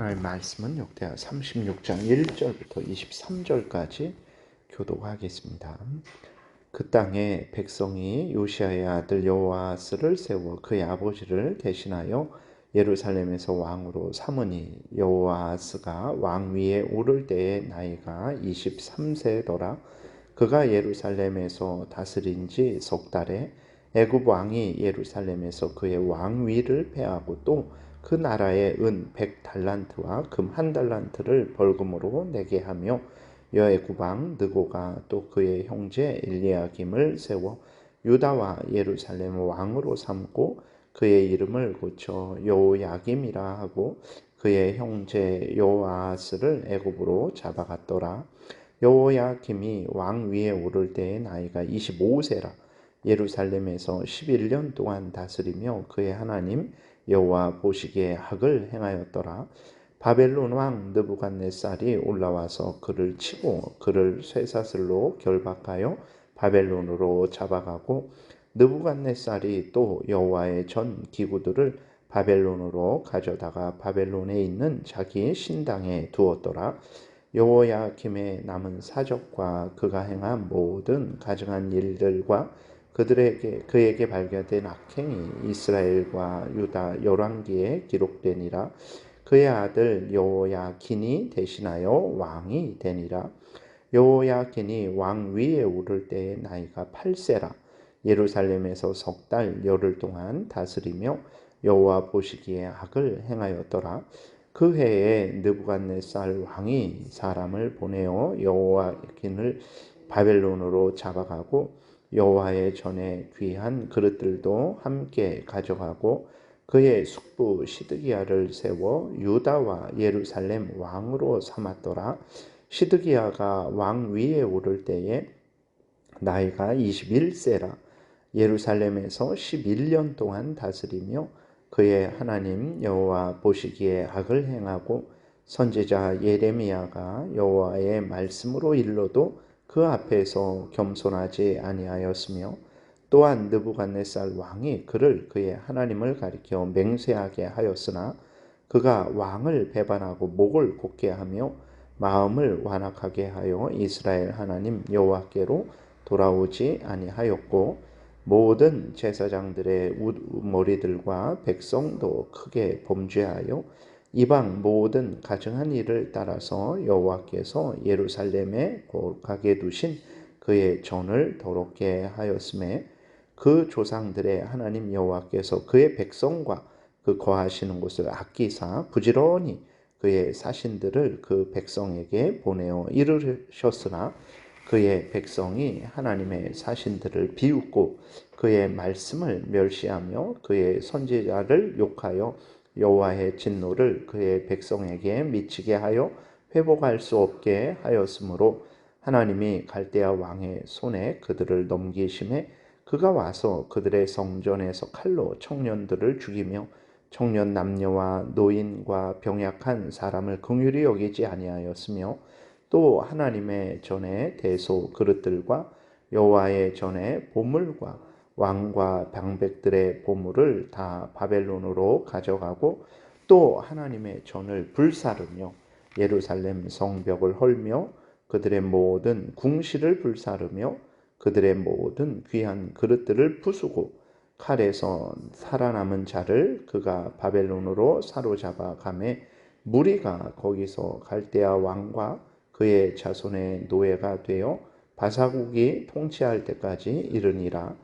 하나님의 말씀은 역대하 36장 1절부터 23절까지 교독하겠습니다. 그 땅에 백성이 요시야의 아들 여호아스를 세워 그의 아버지를 대신하여 예루살렘에서 왕으로 삼으니 여호아스가 왕 위에 오를 때에 나이가 23세더라. 그가 예루살렘에서 다스린 지 석 달에 애굽 왕이 예루살렘에서 그의 왕위를 패하고 또 그 나라에 은 100달란트와 금 1달란트를 벌금으로 내게 하며 여애굽 왕 느고가 또 그의 형제 엘리야김을 세워 유다와 예루살렘 왕으로 삼고 그의 이름을 고쳐 여호야김이라 하고 그의 형제 여호아스를 애굽으로 잡아갔더라. 여호야김이 왕 위에 오를 때의 나이가 25세라. 예루살렘에서 11년 동안 다스리며 그의 하나님 여호와 보시기에 악을 행하였더라. 바벨론 왕 느부갓네살이 올라와서 그를 치고 그를 쇠사슬로 결박하여 바벨론으로 잡아가고 느부갓네살이 또 여호와의 전 기구들을 바벨론으로 가져다가 바벨론에 있는 자기 신당에 두었더라. 여호야김의 남은 사적과 그가 행한 모든 가증한 일들과 그에게 발견된 악행이 이스라엘과 유다 열왕기에 기록되니라. 그의 아들 여호야긴이 대신하여 왕이 되니라. 여호야긴이 왕 위에 오를 때의 나이가 8세라. 예루살렘에서 석 달 열흘 동안 다스리며 여호와 보시기에 악을 행하였더라. 그 해에 느부갓네살 왕이 사람을 보내어 여호야긴을 바벨론으로 잡아가고 여호와의 전에 귀한 그릇들도 함께 가져가고 그의 숙부 시드기야를 세워 유다와 예루살렘 왕으로 삼았더라. 시드기야가 왕 위에 오를 때에 나이가 21세라. 예루살렘에서 11년 동안 다스리며 그의 하나님 여호와 보시기에 악을 행하고 선지자 예레미야가 여호와의 말씀으로 일러도 그 앞에서 겸손하지 아니하였으며 또한 느부갓네살 왕이 그를 그의 하나님을 가리켜 맹세하게 하였으나 그가 왕을 배반하고 목을 곧게 하며 마음을 완악하게 하여 이스라엘 하나님 여호와께로 돌아오지 아니하였고 모든 제사장들의 머리들과 백성도 크게 범죄하여 이방 모든 가증한 일을 따라서 여호와께서 예루살렘에 거룩하게 두신 그의 전을 더럽게 하였음에 그 조상들의 하나님 여호와께서 그의 백성과 그 거하시는 곳을 아끼사 부지런히 그의 사신들을 그 백성에게 보내어 이르셨으나 그의 백성이 하나님의 사신들을 비웃고 그의 말씀을 멸시하며 그의 선지자를 욕하여 여호와의 진노를 그의 백성에게 미치게 하여 회복할 수 없게 하였으므로 하나님이 갈대아 왕의 손에 그들을 넘기심에 그가 와서 그들의 성전에서 칼로 청년들을 죽이며 청년 남녀와 노인과 병약한 사람을 긍휼히 여기지 아니하였으며 또 하나님의 전에 대소 그릇들과 여호와의 전에 보물과 왕과 방백들의 보물을 다 바벨론으로 가져가고 또 하나님의 전을 불사르며 예루살렘 성벽을 헐며 그들의 모든 궁실을 불사르며 그들의 모든 귀한 그릇들을 부수고 칼에서 살아남은 자를 그가 바벨론으로 사로잡아 가매 무리가 거기서 갈대아 왕과 그의 자손의 노예가 되어 바사국이 통치할 때까지 이르니라.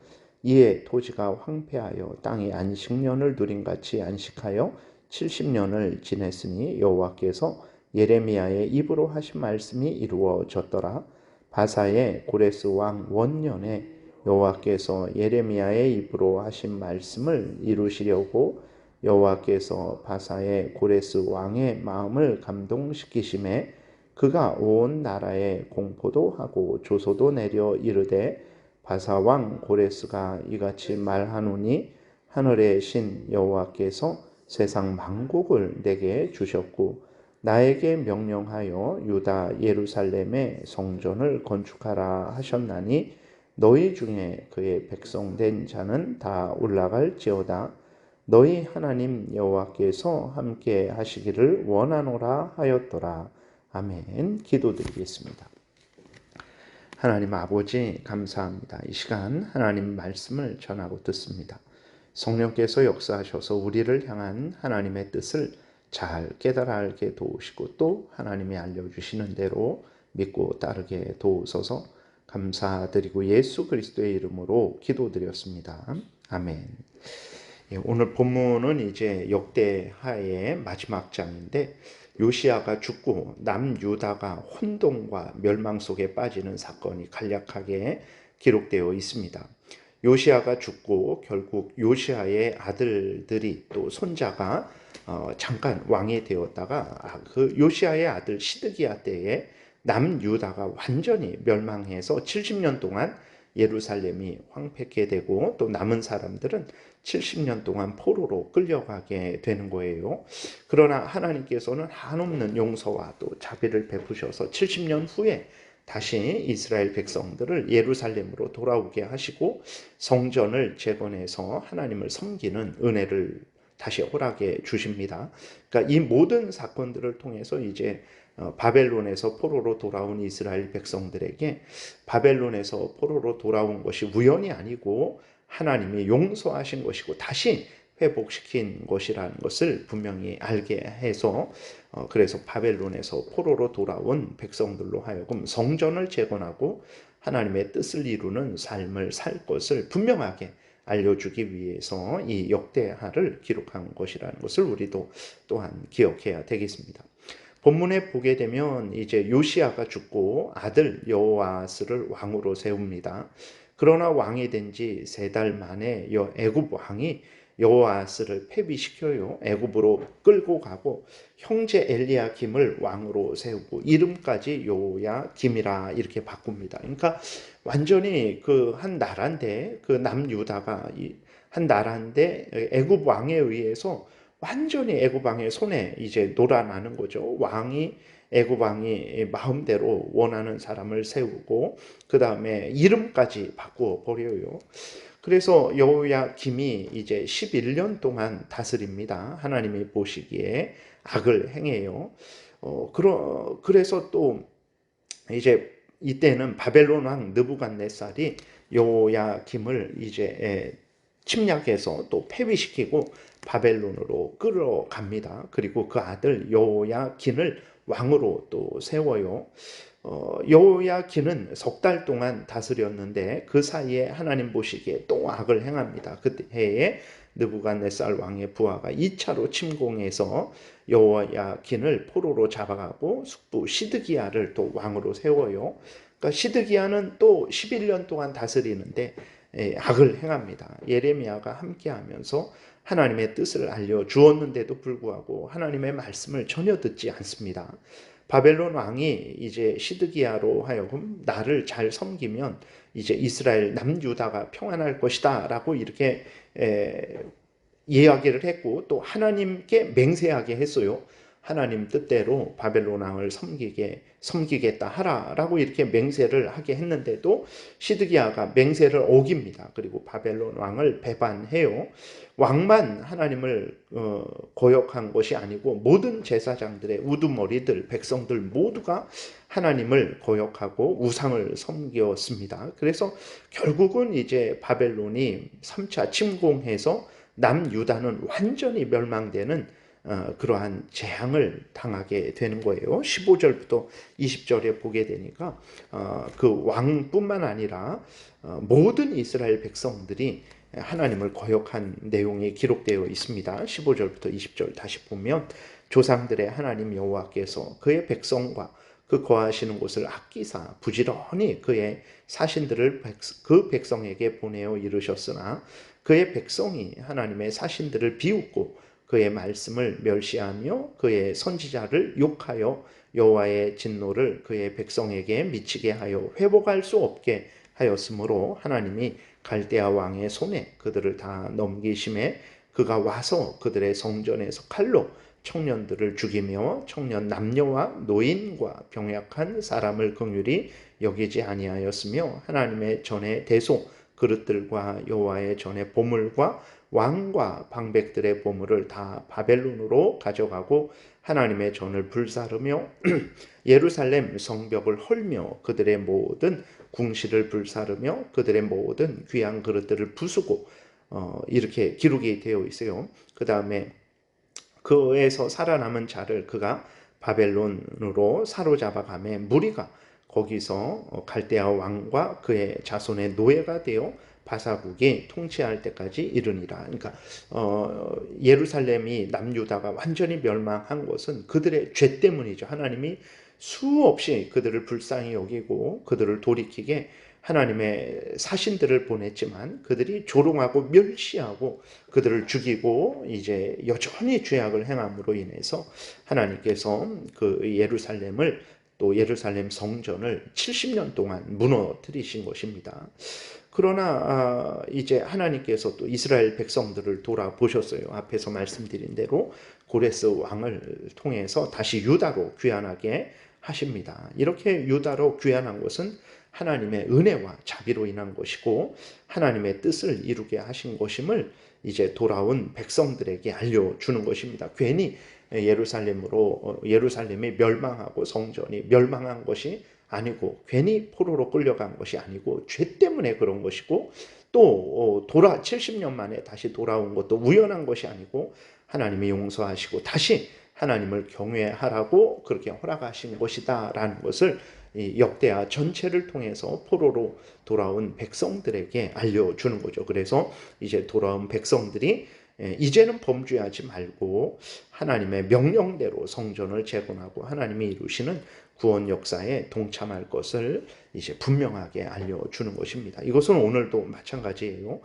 이에 토지가 황폐하여 땅이 안식년을 누림같이 안식하여 70년을 지냈으니 여호와께서 예레미야의 입으로 하신 말씀이 이루어졌더라. 바사의 고레스 왕 원년에 여호와께서 예레미야의 입으로 하신 말씀을 이루시려고 여호와께서 바사의 고레스 왕의 마음을 감동시키심에 그가 온 나라에 공포도 하고 조소도 내려 이르되 바사왕 고레스가 이같이 말하노니 하늘의 신 여호와께서 세상 만국을 내게 주셨고 나에게 명령하여 유다 예루살렘의 성전을 건축하라 하셨나니 너희 중에 그의 백성된 자는 다 올라갈지어다. 너희 하나님 여호와께서 함께 하시기를 원하노라 하였더라. 아멘. 기도드리겠습니다. 하나님 아버지 감사합니다. 이 시간 하나님 말씀을 전하고 듣습니다. 성령께서 역사하셔서 우리를 향한 하나님의 뜻을 잘 깨달아 알게 도우시고 또 하나님이 알려주시는 대로 믿고 따르게 도우소서. 감사드리고 예수 그리스도의 이름으로 기도드렸습니다. 아멘. 오늘 본문은 이제 역대하의 마지막 장인데 요시야가 죽고 남유다가 혼돈과 멸망 속에 빠지는 사건이 간략하게 기록되어 있습니다. 요시야가 죽고 결국 요시야의 아들들이 또 손자가 잠깐 왕이 되었다가 그 요시야의 아들 시드기야 때에 남유다가 완전히 멸망해서 70년 동안 예루살렘이 황폐케 되고 또 남은 사람들은 70년 동안 포로로 끌려가게 되는 거예요. 그러나 하나님께서는 한없는 용서와 또 자비를 베푸셔서 70년 후에 다시 이스라엘 백성들을 예루살렘으로 돌아오게 하시고 성전을 재건해서 하나님을 섬기는 은혜를 다시 허락해 주십니다. 그러니까 이 모든 사건들을 통해서 이제 바벨론에서 포로로 돌아온 이스라엘 백성들에게 바벨론에서 포로로 돌아온 것이 우연이 아니고 하나님이 용서하신 것이고 다시 회복시킨 것이라는 것을 분명히 알게 해서 그래서 바벨론에서 포로로 돌아온 백성들로 하여금 성전을 재건하고 하나님의 뜻을 이루는 삶을 살 것을 분명하게 알려주기 위해서 이 역대하를 기록한 것이라는 것을 우리도 또한 기억해야 되겠습니다. 본문에 보게 되면 이제 요시야가 죽고 아들 여호아스를 왕으로 세웁니다. 그러나 왕이 된 지 3달 만에 애굽 왕이 여호아스를 패비시켜요. 애굽으로 끌고 가고 형제 엘리야김을 왕으로 세우고 이름까지 요야김이라 이렇게 바꿉니다. 그러니까 완전히 그 한 나라인데 그 남유다가 한 나라인데 애굽 왕에 의해서 완전히 애굽 왕의 손에 이제 놀아나는 거죠. 애굽 왕이 마음대로 원하는 사람을 세우고 그 다음에 이름까지 바꾸어 버려요. 그래서 여호야김이 이제 11년 동안 다스립니다. 하나님이 보시기에 악을 행해요. 그래서 또 이제 이때는 바벨론 왕 느부갓네살이 여호야김을 이제 침략해서 또 패비시키고 바벨론으로 끌어갑니다. 그리고 그 아들 여호야긴을 왕으로 또 세워요. 여호야긴은 3달 동안 다스렸는데 그 사이에 하나님 보시기에 또 악을 행합니다. 그 해에 느부갓네살 왕의 부하가 2차로 침공해서 여호야긴을 포로로 잡아가고 숙부 시드기야를 또 왕으로 세워요. 그러니까 시드기야는 또 11년 동안 다스리는데 악을 행합니다. 예레미야가 함께하면서 하나님의 뜻을 알려주었는데도 불구하고 하나님의 말씀을 전혀 듣지 않습니다. 바벨론 왕이 이제 시드기야로 하여금 나를 잘 섬기면 이제 이스라엘 남유다가 평안할 것이다 라고 이렇게 이야기를 했고 또 하나님께 맹세하게 했어요. 하나님 뜻대로 바벨론 왕을 섬기겠다 하라라고 이렇게 맹세를 하게 했는데도 시드기야가 맹세를 어깁니다. 그리고 바벨론 왕을 배반해요. 왕만 하나님을 거역한 것이 아니고 모든 제사장들의 우두머리들 백성들 모두가 하나님을 거역하고 우상을 섬겼습니다. 그래서 결국은 이제 바벨론이 3차 침공해서 남유다는 완전히 멸망되는 그러한 재앙을 당하게 되는 거예요. 15절부터 20절에 보게 되니까 그 왕뿐만 아니라 모든 이스라엘 백성들이 하나님을 거역한 내용이 기록되어 있습니다. 15절부터 20절 다시 보면 조상들의 하나님 여호와께서 그의 백성과 그 거하시는 곳을 아끼사 부지런히 그의 사신들을 그 백성에게 보내어 이르셨으나 그의 백성이 하나님의 사신들을 비웃고 그의 말씀을 멸시하며 그의 선지자를 욕하여 여호와의 진노를 그의 백성에게 미치게 하여 회복할 수 없게 하였으므로 하나님이 갈대아 왕의 손에 그들을 다 넘기심에 그가 와서 그들의 성전에서 칼로 청년들을 죽이며 청년 남녀와 노인과 병약한 사람을 긍휼히 여기지 아니하였으며 하나님의 전에 대소 그릇들과 여호와의 전에 보물과 왕과 방백들의 보물을 다 바벨론으로 가져가고 하나님의 전을 불사르며 예루살렘 성벽을 헐며 그들의 모든 궁실을 불사르며 그들의 모든 귀한 그릇들을 부수고 이렇게 기록이 되어 있어요. 그 다음에 그에서 살아남은 자를 그가 바벨론으로 사로잡아가매 무리가 거기서 갈대아 왕과 그의 자손의 노예가 되어 바사국이 통치할 때까지 이르니라. 그러니까 예루살렘이 남유다가 완전히 멸망한 것은 그들의 죄 때문이죠. 하나님이 수없이 그들을 불쌍히 여기고 그들을 돌이키게 하나님의 사신들을 보냈지만 그들이 조롱하고 멸시하고 그들을 죽이고 이제 여전히 죄악을 행함으로 인해서 하나님께서 그 예루살렘을 또 예루살렘 성전을 70년 동안 무너뜨리신 것입니다. 그러나 이제 하나님께서 또 이스라엘 백성들을 돌아보셨어요. 앞에서 말씀드린 대로 고레스 왕을 통해서 다시 유다로 귀환하게 하십니다. 이렇게 유다로 귀환한 것은 하나님의 은혜와 자비로 인한 것이고 하나님의 뜻을 이루게 하신 것임을 이제 돌아온 백성들에게 알려주는 것입니다. 괜히 예루살렘이 멸망하고 성전이 멸망한 것이 아니고 괜히 포로로 끌려간 것이 아니고 죄 때문에 그런 것이고 또 70년 만에 다시 돌아온 것도 우연한 것이 아니고 하나님이 용서하시고 다시 하나님을 경외하라고 그렇게 허락하신 것이다라는 것을 이 역대하 전체를 통해서 포로로 돌아온 백성들에게 알려주는 거죠. 그래서 이제 돌아온 백성들이 이제는 범죄하지 말고 하나님의 명령대로 성전을 재건하고 하나님이 이루시는 구원 역사에 동참할 것을 이제 분명하게 알려주는 것입니다. 이것은 오늘도 마찬가지예요.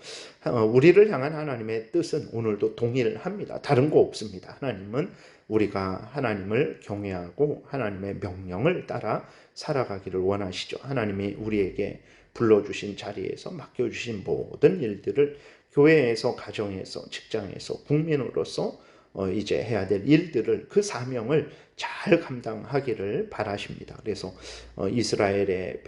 우리를 향한 하나님의 뜻은 오늘도 동일합니다. 다른 거 없습니다. 하나님은 우리가 하나님을 경외하고 하나님의 명령을 따라 살아가기를 원하시죠. 하나님이 우리에게 불러주신 자리에서 맡겨주신 모든 일들을 교회에서, 가정에서, 직장에서, 국민으로서 이제 해야 될 일들을 그 사명을 잘 감당하기를 바라십니다. 그래서 이스라엘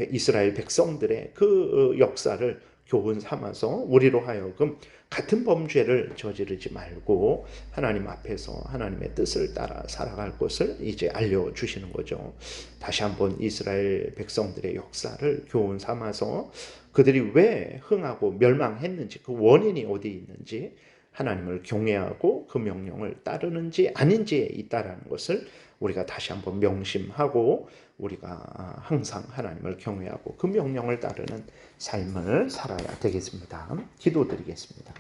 백성들의 그 역사를 교훈 삼아서 우리로 하여금 같은 범죄를 저지르지 말고 하나님 앞에서 하나님의 뜻을 따라 살아갈 것을 이제 알려주시는 거죠. 다시 한번 이스라엘 백성들의 역사를 교훈 삼아서 그들이 왜 흥하고 멸망했는지 그 원인이 어디 있는지 하나님을 경외하고 그 명령을 따르는지 아닌지에 있다라는 것을 우리가 다시 한번 명심하고 우리가 항상 하나님을 경외하고 그 명령을 따르는 삶을 살아야 되겠습니다. 기도드리겠습니다.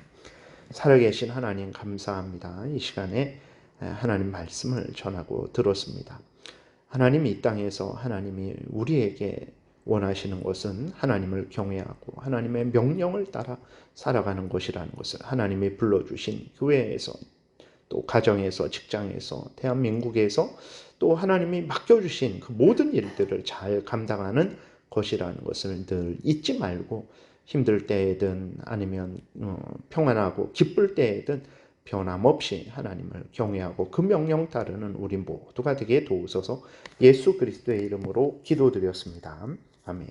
살아계신 하나님 감사합니다. 이 시간에 하나님 말씀을 전하고 들었습니다. 하나님 이 땅에서 하나님이 우리에게 원하시는 것은 하나님을 경외하고 하나님의 명령을 따라 살아가는 것이라는 것을 하나님이 불러주신 교회에서 또 가정에서 직장에서 대한민국에서 또 하나님이 맡겨주신 그 모든 일들을 잘 감당하는 것이라는 것을 늘 잊지 말고 힘들 때에든 아니면 평안하고 기쁠 때에든 변함없이 하나님을 경외하고 그 명령 따르는 우리 모두가 되게 도우소서. 예수 그리스도의 이름으로 기도드렸습니다. 아멘.